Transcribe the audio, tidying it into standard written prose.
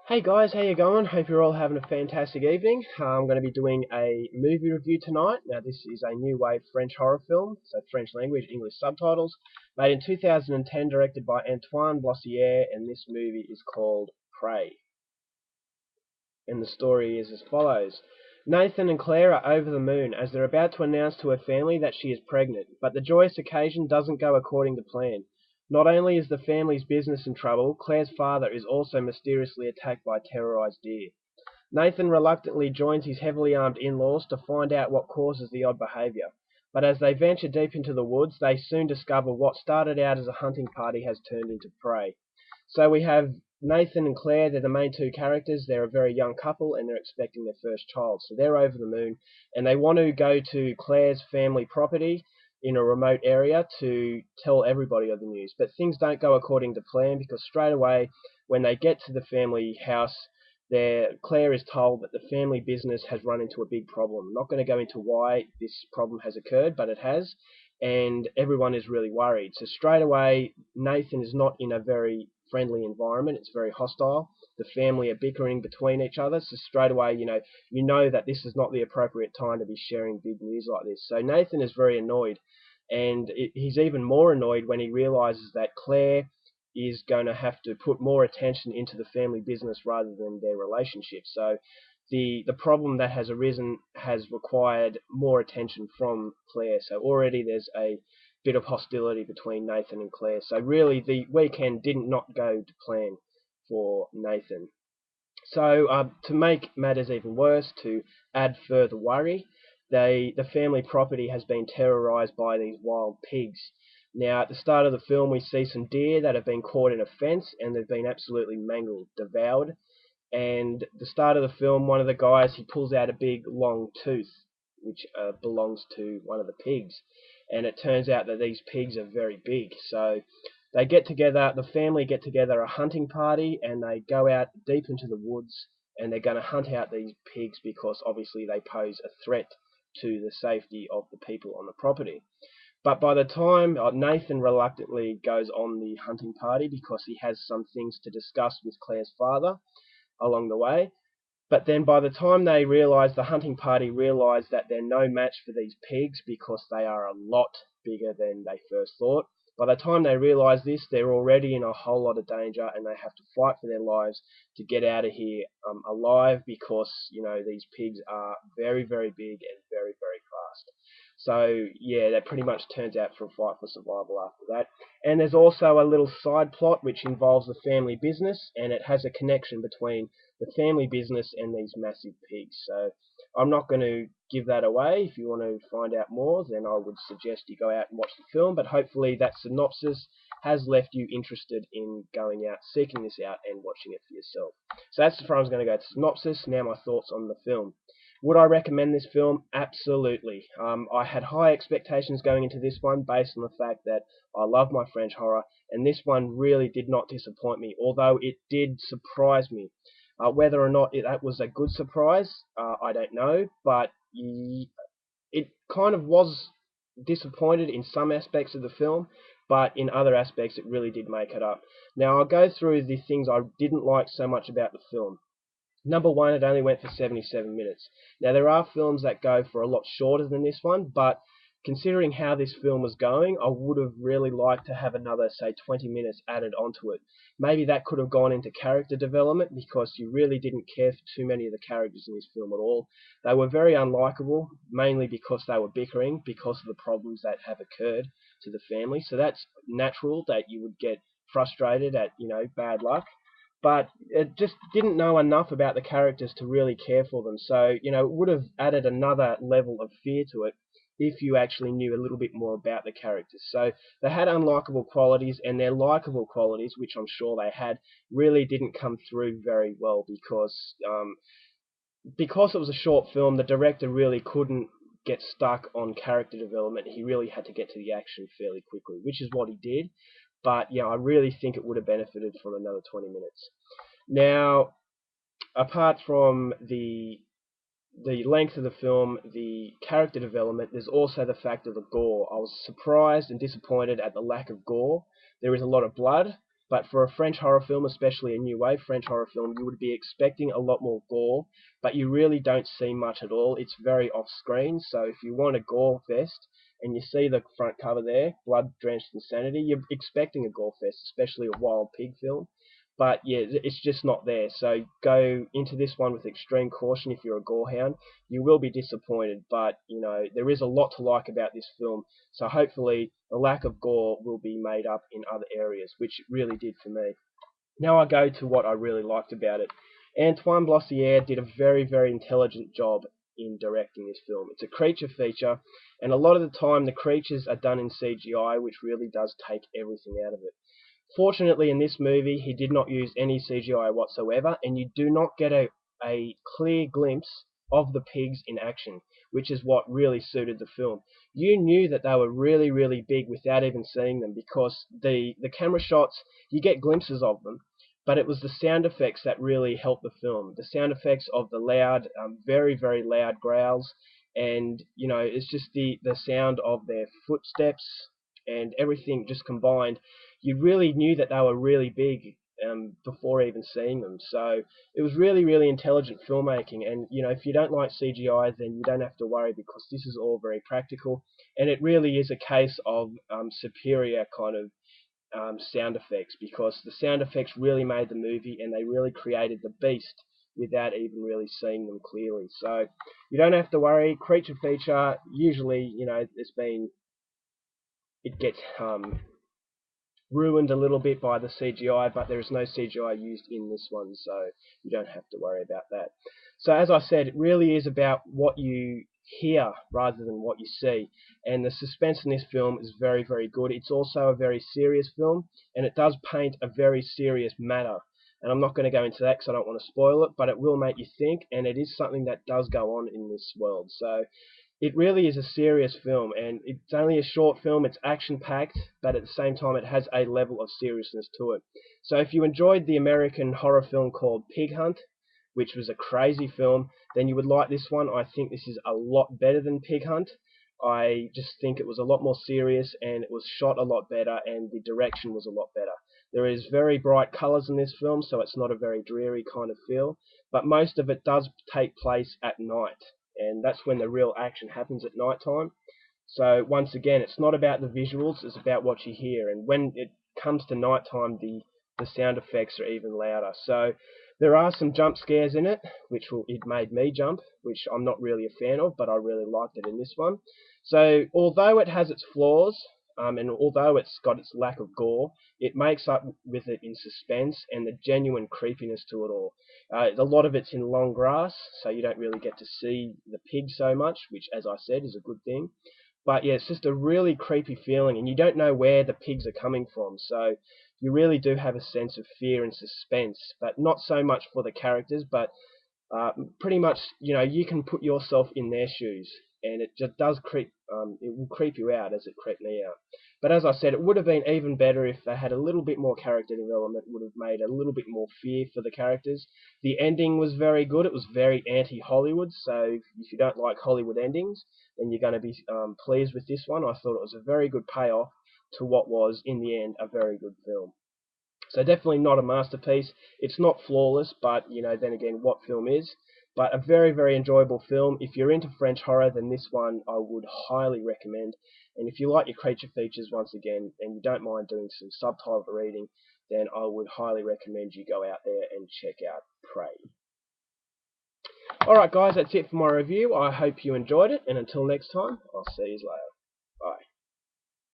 Hey guys, how you going? Hope you're all having a fantastic evening. I'm going to be doing a movie review tonight. Now this is a new wave French horror film, so French language, English subtitles, made in 2010, directed by Antoine Blossier, and this movie is called Prey. And the story is as follows. Nathan and Claire are over the moon as they're about to announce to her family that she is pregnant, but the joyous occasion doesn't go according to plan. Not only is the family's business in trouble, Claire's father is also mysteriously attacked by terrorized deer. Nathan reluctantly joins his heavily armed in-laws to find out what causes the odd behaviour. But as they venture deep into the woods, they soon discover what started out as a hunting party has turned into prey. So we have Nathan and Claire, they're the main two characters. They're a very young couple and they're expecting their first child. So they're over the moon and they want to go to Claire's family property in a remote area to tell everybody of the news. But things don't go according to plan because straight away when they get to the family house, Claire is told that the family business has run into a big problem. I'm not going to go into why this problem has occurred, but it has, and everyone is really worried. So straight away, Nathan is not in a very friendly environment. It's very hostile. The family are bickering between each other. So straight away, you know that this is not the appropriate time to be sharing big news like this. So Nathan is very annoyed, and he's even more annoyed when he realizes that Claire is going to have to put more attention into the family business rather than their relationship. So the problem that has arisen has required more attention from Claire. So already there's a bit of hostility between Nathan and Claire. So really the weekend did not go to plan for Nathan. So to make matters even worse, to add further worry, the family property has been terrorized by these wild pigs. Now, at the start of the film, we see some deer that have been caught in a fence and they've been absolutely mangled, devoured. And at the start of the film, one of the guys, he pulls out a big long tooth, which belongs to one of the pigs. And it turns out that these pigs are very big. So they get together, the family get together a hunting party, and they go out deep into the woods, and they're going to hunt out these pigs because obviously they pose a threat to the safety of the people on the property. But by the time Nathan reluctantly goes on the hunting party because he has some things to discuss with Claire's father along the way. But then by the time they realise, the hunting party realise that they're no match for these pigs because they are a lot bigger than they first thought. By the time they realise this, they're already in a whole lot of danger and they have to fight for their lives to get out of here alive because, these pigs are very, very big and very, very fast. So, yeah, that pretty much turns out for a fight for survival after that. And there's also a little side plot which involves the family business and it has a connection between the family business and these massive pigs. So I'm not going to give that away. If you want to find out more, then I would suggest you go out and watch the film. But hopefully that synopsis has left you interested in going out, seeking this out, and watching it for yourself. So that's as far as I'm going to go to synopsis. Now my thoughts on the film. Would I recommend this film? Absolutely. I had high expectations going into this one based on the fact that I love my French horror, and this one really did not disappoint me, although it did surprise me. Whether or not that was a good surprise, I don't know, but it kind of was disappointed in some aspects of the film, but in other aspects it really did make it up. Now I'll go through the things I didn't like so much about the film. Number one, it only went for 77 minutes. Now, there are films that go for a lot shorter than this one, but considering how this film was going, I would have really liked to have another, say, 20 minutes added onto it. Maybe that could have gone into character development because you really didn't care for too many of the characters in this film at all. They were very unlikable, mainly because they were bickering because of the problems that have occurred to the family. So that's natural that you would get frustrated at, bad luck, but it just didn't know enough about the characters to really care for them. So, it would have added another level of fear to it if you actually knew a little bit more about the characters. So they had unlikable qualities, and their likable qualities, which I'm sure they had, really didn't come through very well because it was a short film. The director really couldn't get stuck on character development. He really had to get to the action fairly quickly, which is what he did. But yeah, I really think it would have benefited from another 20 minutes. Now, apart from the length of the film, the character development, there's also the fact of the gore. I was surprised and disappointed at the lack of gore. There is a lot of blood, But for a French horror film, especially a new wave French horror film, you would be expecting a lot more gore, but you really don't see much at all. It's very off-screen, so if you want a gore fest, and you see the front cover there, Blood Drenched Insanity, you're expecting a gore fest, especially a Wild Pig film. But yeah, it's just not there. So go into this one with extreme caution if you're a gorehound. You will be disappointed, but you know there is a lot to like about this film. So hopefully the lack of gore will be made up in other areas, which it really did for me. Now I go to what I really liked about it. Antoine Blossier did a very, very intelligent job in directing this film. It's a creature feature, and a lot of the time the creatures are done in CGI, which really does take everything out of it. Fortunately, in this movie, he did not use any CGI whatsoever, and you do not get a clear glimpse of the pigs in action, which is what really suited the film. You knew that they were really, really big without even seeing them, because the camera shots, you get glimpses of them, but it was the sound effects that really helped the film. The sound effects of the loud, very, very loud growls, and you know, it's just the sound of their footsteps and everything just combined. You really knew that they were really big before even seeing them. So it was really, really intelligent filmmaking. And you know, if you don't like CGI, then you don't have to worry, because this is all very practical, and it really is a case of superior kind of sound effects, because the sound effects really made the movie, and they really created the beast without even really seeing them clearly. So you don't have to worry. Creature feature, usually, you know, it gets ruined a little bit by the CGI, but there is no CGI used in this one, so you don't have to worry about that. So as I said, it really is about what you hear rather than what you see, and the suspense in this film is very, very good. It's also a very serious film, and it does paint a very serious matter. And I'm not going to go into that because I don't want to spoil it, but it will make you think, and it is something that does go on in this world. So it really is a serious film, and it's only a short film. It's action-packed, but at the same time it has a level of seriousness to it. So if you enjoyed the American horror film called Pig Hunt, which was a crazy film, then you would like this one. I think this is a lot better than Pig Hunt. I just think it was a lot more serious, and it was shot a lot better, and the direction was a lot better. There is very bright colours in this film, so it's not a very dreary kind of feel, but most of it does take place at night, and that's when the real action happens, at night time. So once again, it's not about the visuals, it's about what you hear, and when it comes to night time, the sound effects are even louder. So there are some jump scares in it, it made me jump, which I'm not really a fan of, but I really liked it in this one. So although it has its flaws, and although it's got its lack of gore, it makes up with it in suspense and the genuine creepiness to it all. A lot of it's in long grass, so you don't really get to see the pig so much, which, as I said, is a good thing. But yeah, it's just a really creepy feeling, and you don't know where the pigs are coming from, so you really do have a sense of fear and suspense, but not so much for the characters, but pretty much, you know, you can put yourself in their shoes, and it just does creep. It will creep you out as it creeped me out. But as I said, it would have been even better if they had a little bit more character development. Would have made a little bit more fear for the characters. The ending was very good. It was very anti-Hollywood. So if you don't like Hollywood endings, then you're going to be pleased with this one. I thought it was a very good payoff to what was, in the end, a very good film. So definitely not a masterpiece. It's not flawless, but you know, then again, what film is? But a very, very enjoyable film. If you're into French horror, then this one I would highly recommend. And if you like your creature features, once again, and you don't mind doing some subtitle reading, then I would highly recommend you go out there and check out Prey. Alright guys, that's it for my review. I hope you enjoyed it, and until next time, I'll see you later.